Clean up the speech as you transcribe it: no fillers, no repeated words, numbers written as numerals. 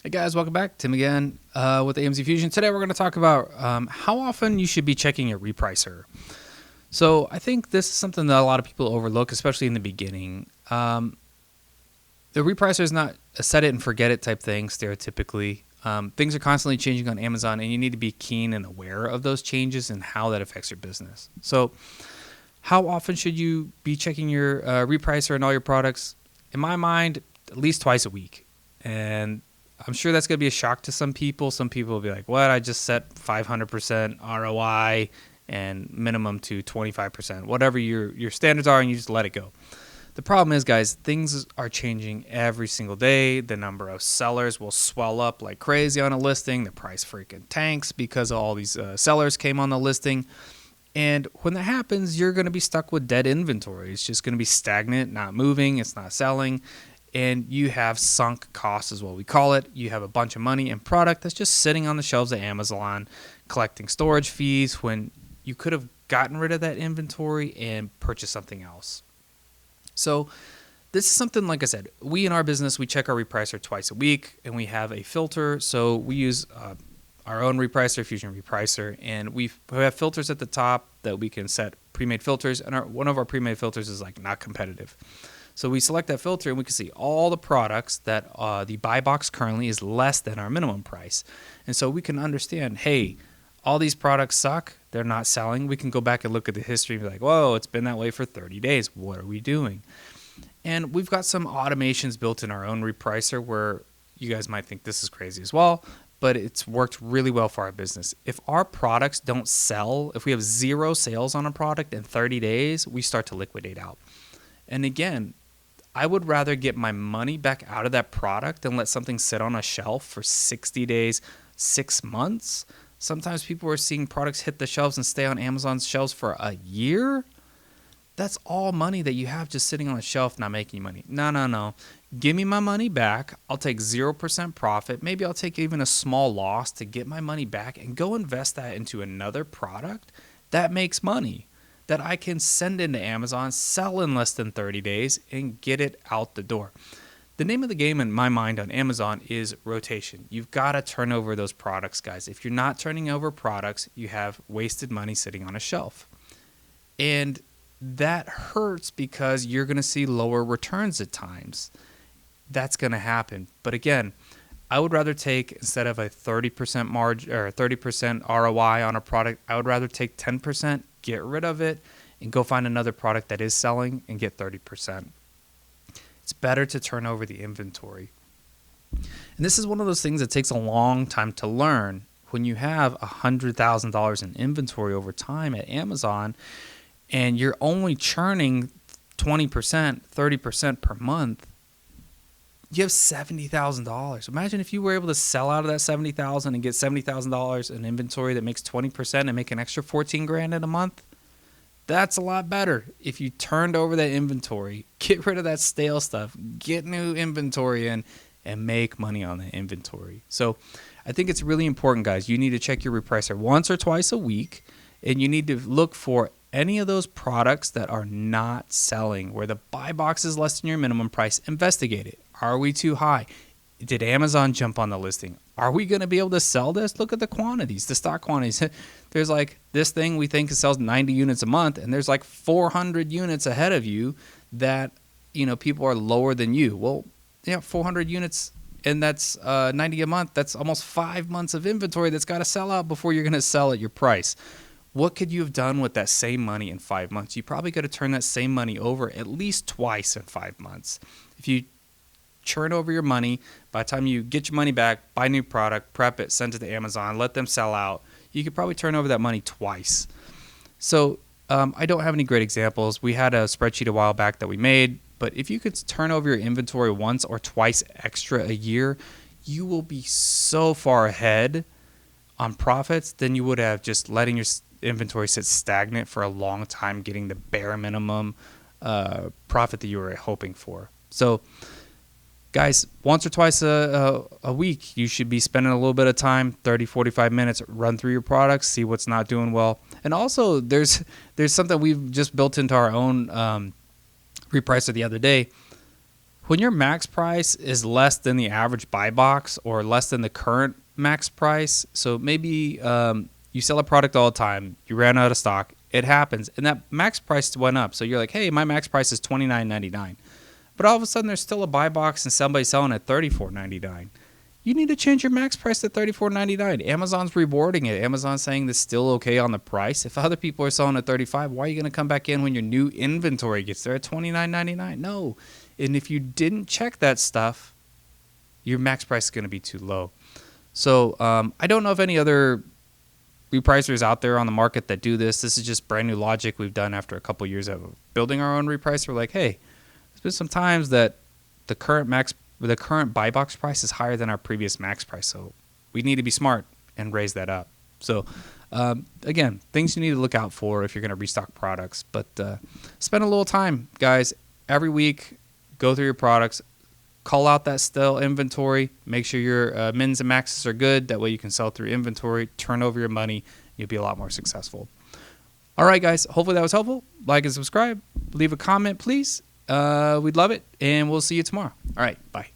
Hey guys, welcome back. Tim again with AMZ Fusion. Today we're going to talk about how often you should be checking your repricer. So I think this is something that a lot of people overlook, especially in the beginning. The repricer is not a set it and forget it type thing, stereotypically. Things are constantly changing on Amazon, and you need to be keen and aware of those changes and how that affects your business. So how often should you be checking your repricer and all your products? In my mind, at least twice a week. And I'm sure that's going to be a shock to some people. Some people will be like, what? I just set 500% ROI and minimum to 25%, whatever your standards are, and you just let it go. The problem is, guys, things are changing every single day. The number of sellers will swell up like crazy on a listing. The price freaking tanks because all these sellers came on the listing. And when that happens, you're going to be stuck with dead inventory. It's just going to be stagnant, not moving. It's not selling. And you have sunk costs is what we call it. You have a bunch of money and product that's just sitting on the shelves of Amazon collecting storage fees when you could have gotten rid of that inventory and purchased something else. So this is something, like I said, we in our business, we check our repricer twice a week, and we have a filter. So we use our own repricer, Fusion Repricer, and we have filters at the top that we can set pre-made filters, and one of our pre-made filters is like not competitive. So we select that filter and we can see all the products that the buy box currently is less than our minimum price. And so we can understand, hey, all these products suck. They're not selling. We can go back and look at the history and be like, whoa, it's been that way for 30 days. What are we doing? And we've got some automations built in our own repricer where you guys might think this is crazy as well, but it's worked really well for our business. If our products don't sell, if we have 0 sales on a product in 30 days, we start to liquidate out. And again, I would rather get my money back out of that product than let something sit on a shelf for 60 days, 6 months. Sometimes people are seeing products hit the shelves and stay on Amazon's shelves for a year. That's all money that you have just sitting on a shelf not making money. No. Give me my money back. I'll take 0% profit. Maybe I'll take even a small loss to get my money back and go invest that into another product that makes money, that I can send into Amazon, sell in less than 30 days, and get it out the door. The name of the game in my mind on Amazon is rotation. You've got to turn over those products, guys. If you're not turning over products, you have wasted money sitting on a shelf. And that hurts because you're going to see lower returns at times. That's going to happen. But again, I would rather take, instead of a 30% margin or 30% ROI on a product, I would rather take 10%, get rid of it, and go find another product that is selling and get 30%. It's better to turn over the inventory. And this is one of those things that takes a long time to learn. When you have $100,000 in inventory over time at Amazon and you're only churning 20%, 30% per month, you have $70,000. Imagine if you were able to sell out of that $70,000 and get $70,000 in inventory that makes 20% and make an extra $14,000 in a month. That's a lot better. If you turned over that inventory, get rid of that stale stuff, get new inventory in, and make money on that inventory. So I think it's really important, guys. You need to check your repricer once or twice a week, and you need to look for any of those products that are not selling, where the buy box is less than your minimum price. Investigate it. Are we too high? Did Amazon jump on the listing? Are we going to be able to sell this? Look at the quantities, the stock quantities. There's like this thing we think sells 90 units a month, and there's like 400 units ahead of you that, people are lower than you. Well, 400 units, and that's 90 a month. That's almost 5 months of inventory that's got to sell out before you're going to sell at your price. What could you have done with that same money in 5 months? You probably could have turned that same money over at least twice in 5 months. If you churn over your money, by the time you get your money back, buy a new product, prep it, send it to Amazon, let them sell out, you could probably turn over that money twice. So I don't have any great examples. We had a spreadsheet a while back that we made, but if you could turn over your inventory once or twice extra a year, you will be so far ahead on profits than you would have just letting your inventory sit stagnant for a long time, getting the bare minimum profit that you were hoping for. So guys, once or twice a week, you should be spending a little bit of time, 30, 45 minutes, run through your products, see what's not doing well. And also, there's something we've just built into our own Repricer the other day. When your max price is less than the average buy box or less than the current max price, so maybe you sell a product all the time, you ran out of stock, it happens, and that max price went up. So you're like, hey, my max price is $29.99. But all of a sudden there's still a buy box and somebody's selling at $34.99. You need to change your max price to $34.99. Amazon's rewarding it. Amazon's saying this is still okay on the price. If other people are selling at $35, why are you going to come back in when your new inventory gets there at $29.99? No. And if you didn't check that stuff, your max price is going to be too low. So I don't know if any other repricers out there on the market that do this. This is just brand new logic we've done after a couple years of building our own repricer. We're like, hey, there's been some times that the current buy box price is higher than our previous max price. So we need to be smart and raise that up. So again, things you need to look out for if you're going to restock products. But spend a little time, guys, every week. Go through your products, call out that stale inventory, make sure your mins and maxes are good. That way you can sell through inventory, turn over your money. You'll be a lot more successful. All right, guys. Hopefully that was helpful. Like and subscribe. Leave a comment, please. We'd love it. And we'll see you tomorrow. All right. Bye.